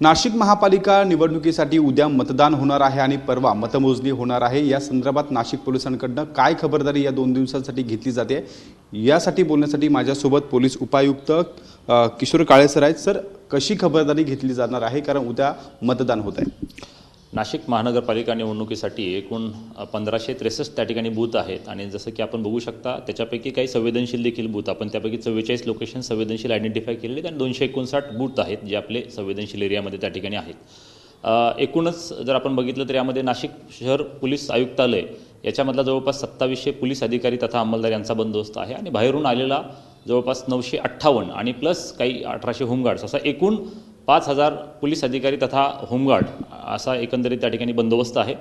नाशिक महापालिका निवडणुकीसाठी उद्या मतदान होणार आहे आणि परवा मतमोजणी होणार आहे। या संदर्भात नाशिक पोलिसांकडून काय खबरदारी या 2 दिवसांसाठी घेतली जाते यासाठी बोलण्यासाठी माझ्यासोबत पोलीस उपायुक्त किशोर काळे सर आहेत। सर, कशी खबरदारी घेतली जाणार आहे कारण उद्या मतदान होत आहे? नाशिक महानगरपालिका निवडणुकीसाठी एकूण 1563 त्या ठिकाणी बूथ आहेत आणि जसं की आपण बघू शकता त्याच्यापैकी काही संवेदनशील देखील बूथ आपण त्यापैकी 44 लोकेशन संवेदनशील आयडेंटिफाय केलेले आहेत आणि 259 बूथ आहेत जे आपले संवेदनशील एरियामध्ये त्या ठिकाणी आहेत। एकूणच जर आपण बघितलं तर यामध्ये नाशिक शहर पोलीस आयुक्तालय याच्यामधला जवळपास 2700 पोलीस अधिकारी तथा अंमलदार यांचा बंदोबस्त आहे आणि बाहेरून आलेला जवळपास 958 आणि प्लस काही 1800 होमगार्ड्स असा एकूण 5000 पोलीस अधिकारी तथा होमगार्ड असा एकंदरीत त्या ठिकाणी बंदोबस्त आहे।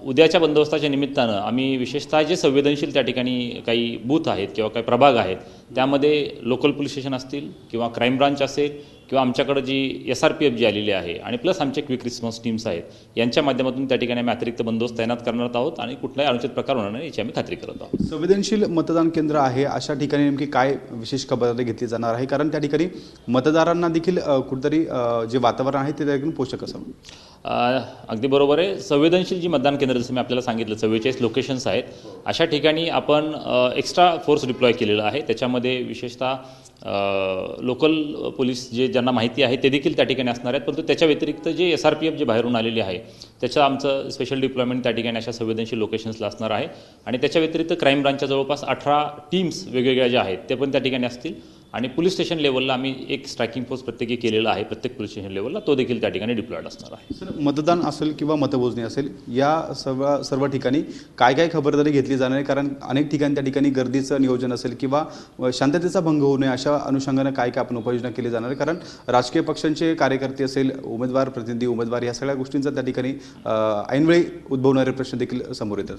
उद्याच्या बंदोबस्ताच्या निमित्तानं आम्ही विशेषतः जे संवेदनशील त्या ठिकाणी काही बूथ आहेत किंवा काही प्रभाग आहेत त्यामध्ये लोकल पोलीस स्टेशन असतील किंवा क्राईम ब्रांच असेल किंवा आमच्याकडे जी SRPF जी आलेली आहे आणि प्लस आमचे क्विक रिस्पॉन्स टीम्स आहेत यांच्या माध्यमातून त्या ठिकाणी आम्ही अतिरिक्त बंदोबस्त तैनात करणार आहोत आणि कुठलाही अनुचित प्रकार होणार नाही याची आम्ही खात्री करत आहोत। संवेदनशील मतदान केंद्र आहे अशा ठिकाणी नेमकी काय विशेष खबरदारी घेतली जाणार आहे कारण त्या ठिकाणी मतदारांना देखील कुठेतरी जे वातावरण आहे ते देखील पोषक असावं? अगदी बरोबर आहे। संवेदनशील जी मतदान केंद्र जसं मी आपल्याला सांगितलं 44 लोकेशन्स आहेत अशा ठिकाणी आपण एक्स्ट्रा फोर्स डिप्लॉय केलेला आहे। त्याच्यामध्ये विशेषतः लोकल पोलीस जे ज्यांना माहिती आहे ते देखील त्या ठिकाणी असणार आहेत, परंतु त्याच्या व्यतिरिक्त जे SRPF जे बाहेरून आलेले आहे त्याचं आमचं स्पेशल डिप्लॉयमेंट त्या ठिकाणी अशा संवेदनशील लोकेशन्सला असणार आहे आणि त्याच्या व्यतिरिक्त क्राईम ब्रांचच्या जवळपास 18 टीम्स वेगवेगळ्या ज्या आहेत ते पण त्या ठिकाणी असतील आणि पोलीस स्टेशन लेवलला आम्ही एक स्ट्रायकिंग फोर्स प्रत्येकी केलेला आहे प्रत्येक पोलीस स्टेशन लेवलला, तो देखील त्या ठिकाणी डिप्लॉयड असणार आहे। सर, मतदान असेल किंवा मतमोजणी असेल या सर्व ठिकाणी काय काय खबरदारी घेतली जाणार आहे कारण अनेक ठिकाणी त्या ठिकाणी गर्दीचं नियोजन असेल किंवा शांततेचा भंग होऊ नये अशा अनुषंगाने काय काय आपण उपाययोजना केली जाणार आहे कारण राजकीय पक्षांचे कार्यकर्ते असेल उमेदवार प्रतिनिधी उमेदवार या सगळ्या गोष्टींचा त्या ठिकाणी ऐनवेळी उद्भवणारे प्रश्न देखील समोर येतात?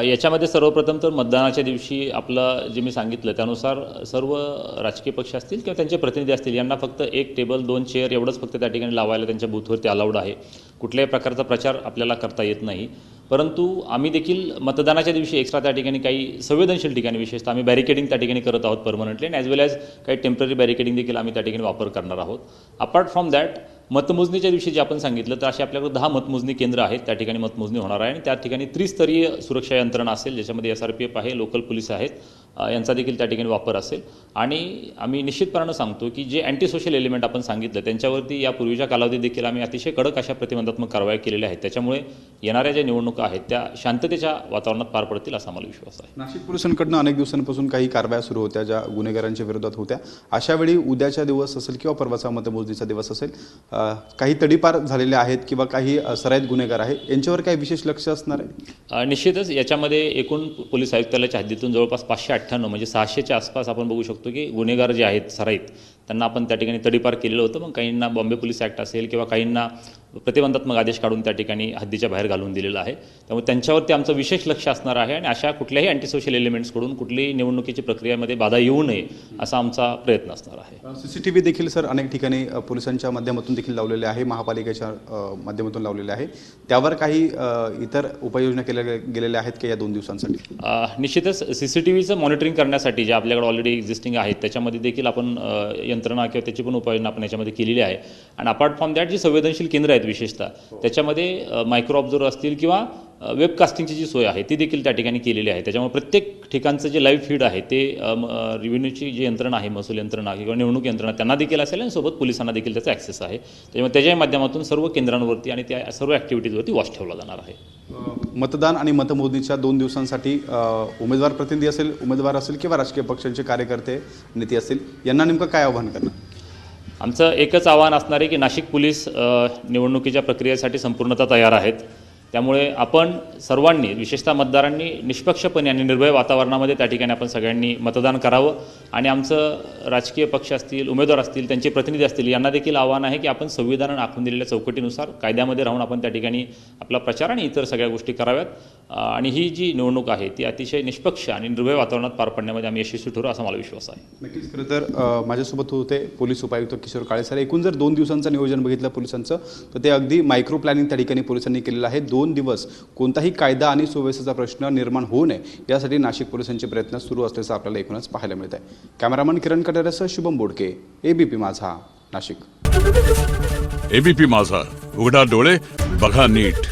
याच्यामध्ये सर्वप्रथम तर मतदानाच्या दिवशी आपलं जे मी सांगितलं त्यानुसार सर्व राजकीय पक्ष असतील किंवा त्यांचे प्रतिनिधी असतील यांना फक्त 1 टेबल 2 चेअर एवढंच फक्त त्या ठिकाणी लावायला त्यांच्या बूथवरती अलाउड आहे। कुठल्याही प्रकारचा प्रचार आपल्याला करता येत नाही, परंतु आम्ही देखील मतदानाच्या दिवशी एक्स्ट्रा त्या ठिकाणी काही संवेदनशील ठिकाणी विशेषतः आम्ही बॅरिकेडिंग त्या ठिकाणी करत आहोत परमनंटली आणि ॲज वेल ॲज काही टेम्पररी बॅरिकेडिंग देखील आम्ही त्या ठिकाणी वापर करणार आहोत। अपार्ट फ्रॉम दॅट मतमोजणीच्या दिवशी जे आपण सांगितलं तर असे आपल्याकडे 10 मतमोजणी केंद्र आहेत त्या ठिकाणी मतमोजणी होणार आहे आणि त्या ठिकाणी त्रिस्तरीय सुरक्षा यंत्रणा असेल ज्याच्यामध्ये SRPF आहे, लोकल पोलीस आहेत, यांचा देखील त्या ठिकाणी वापर असेल आणि आम्ही निश्चितपणानं सांगतो की जे अँटी सोशल एलिमेंट आपण सांगितलं त्यांच्यावरती यापूर्वीच्या कालावधीत देखील आम्ही अतिशय कडक अशा प्रतिबंधात्मक कारवाई केलेल्या आहेत, त्याच्यामुळे येणाऱ्या ज्या निवडणुका आहेत त्या शांततेच्या वातावरणात पार पडतील असा मला विश्वास आहे। नाशिक पोलिसांकडून अनेक दिवसांपासून काही कारवाया सुरू होत्या ज्या गुन्हेगारांच्या विरोधात होत्या, अशावेळी उद्याचा दिवस असेल किंवा परवाचा मतमोजणीचा दिवस असेल काही तडीपार झालेले आहेत किंवा काही सराईत गुन्हेगार आहेत यांच्यावर काही विशेष लक्ष असणार आहे? निश्चितच याच्यामध्ये एकूण पोलीस आयुक्तालयाच्या हद्दीतून जवळपास 598 म्हणजे 600च्या आसपास आपण बघू शकतो की गुन्हेगार जे आहेत सराईत त्यांना आपण त्या ठिकाणी तडीपार केलेलं होतं। मग काहींना बॉम्बे पोलीस ॲक्ट असेल किंवा काहींना प्रतिबंधात्मक आदेश काढून त्या ठिकाणी हद्दीच्या बाहेर घालून दिलेलं आहे, त्यामुळे त्यांच्यावरती आमचं विशेष लक्ष असणार आहे आणि अशा कुठल्याही अँटी सोशल एलिमेंट्सकडून कुठलीही निवडणुकीची प्रक्रियेमध्ये बाधा येऊ नये असा आमचा प्रयत्न असणार आहे। CCTV देखील सर अनेक ठिकाणी पोलिसांच्या माध्यमातून देखील लावलेले आहे, महापालिकेच्या माध्यमातून लावलेले आहे, त्यावर काही इतर उपाययोजना केल्या गेलेल्या आहेत की या 2 दिवसांसाठी? निश्चितच CCTVचं मॉनिटरिंग करण्यासाठी जे आपल्याकडे ऑलरेडी एक्झिस्टिंग आहेत त्याच्यामध्ये देखील आपण यंत्रणा किंवा त्याची पण उपाययोजना आपण याच्यामध्ये केलेली आहे आणि अपार्ट फ्रॉम दॅट जी संवेदनशील केंद्र आहेत विशेषतः त्याच्यामध्ये मायक्रो ऑब्झर्वर असतील किंवा वेबकास्टिंगची जी सोय आहे ती देखील त्या ठिकाणी केलेली आहे, त्याच्यामुळे प्रत्येक ठिकाणचं जे लाईव्ह फीड आहे ते रेव्हेन्यूची जी यंत्रणा आहे, महसूल यंत्रणा किंवा निवडणूक यंत्रणा त्यांना देखील असेल आणि सोबत पोलिसांना देखील त्याचा ॲक्सेस आहे, त्याच्यामुळे त्याच्या माध्यमातून सर्व केंद्रांवरती आणि त्या सर्व ॲक्टिव्हिटीजवरती वॉच ठेवला जाणार आहे। मतदान आणि मतमोजणीच्या 2 दिवसांसाठी उमेदवार प्रतिनिधी असेल उमेदवार असेल किंवा राजकीय पक्षांचे कार्यकर्ते नेते असतील यांना नेमकं काय आव्हान करणार? आमचं एकच आव्हान असणार आहे की नाशिक पोलीस निवडणुकीच्या प्रक्रियेसाठी संपूर्णतः तयार आहेत, त्यामुळे आपण सर्वांनी विशेषतः मतदारांनी निष्पक्षपणे आणि निर्भय वातावरणामध्ये त्या ठिकाणी आपण सगळ्यांनी मतदान करावं आणि आमचं राजकीय पक्ष असतील उमेदवार असतील त्यांचे प्रतिनिधी असतील यांना देखील आव्हान आहे की आपण संविधानाने आखून दिलेल्या चौकटीनुसार कायद्यामध्ये राहून आपण त्या ठिकाणी आपला प्रचार आणि इतर सगळ्या गोष्टी कराव्यात आणि ही जी निवडणूक आहे ती अतिशय निष्पक्ष आणि निर्भय वातावरणात पार पाडण्यामध्ये आम्ही यशस्वी ठरू असा मला विश्वास आहे। नक्कीच, खरं तर माझ्यासोबत होते पोलीस उपायुक्त किशोर काळे सर। एकूण जर 2 दिवसांचं नियोजन बघितलं पोलिसांचं तर ते अगदी मायक्रो प्लॅनिंग त्या ठिकाणी पोलिसांनी केलेलं आहे। 2 दिवस कोणताही कायदा आणि सुव्यवस्थेचा प्रश्न निर्माण होऊ नये यासाठी नाशिक पोलिसांचे प्रयत्न सुरू असल्याचं आपल्याला एकूणच पाहायला मिळत आहे। कॅमेरामन किरण कटारेसह शुभम बोडके, ABP माझा, नाशिक। एबीपी माझा, उघडा डोळे बघा नीट.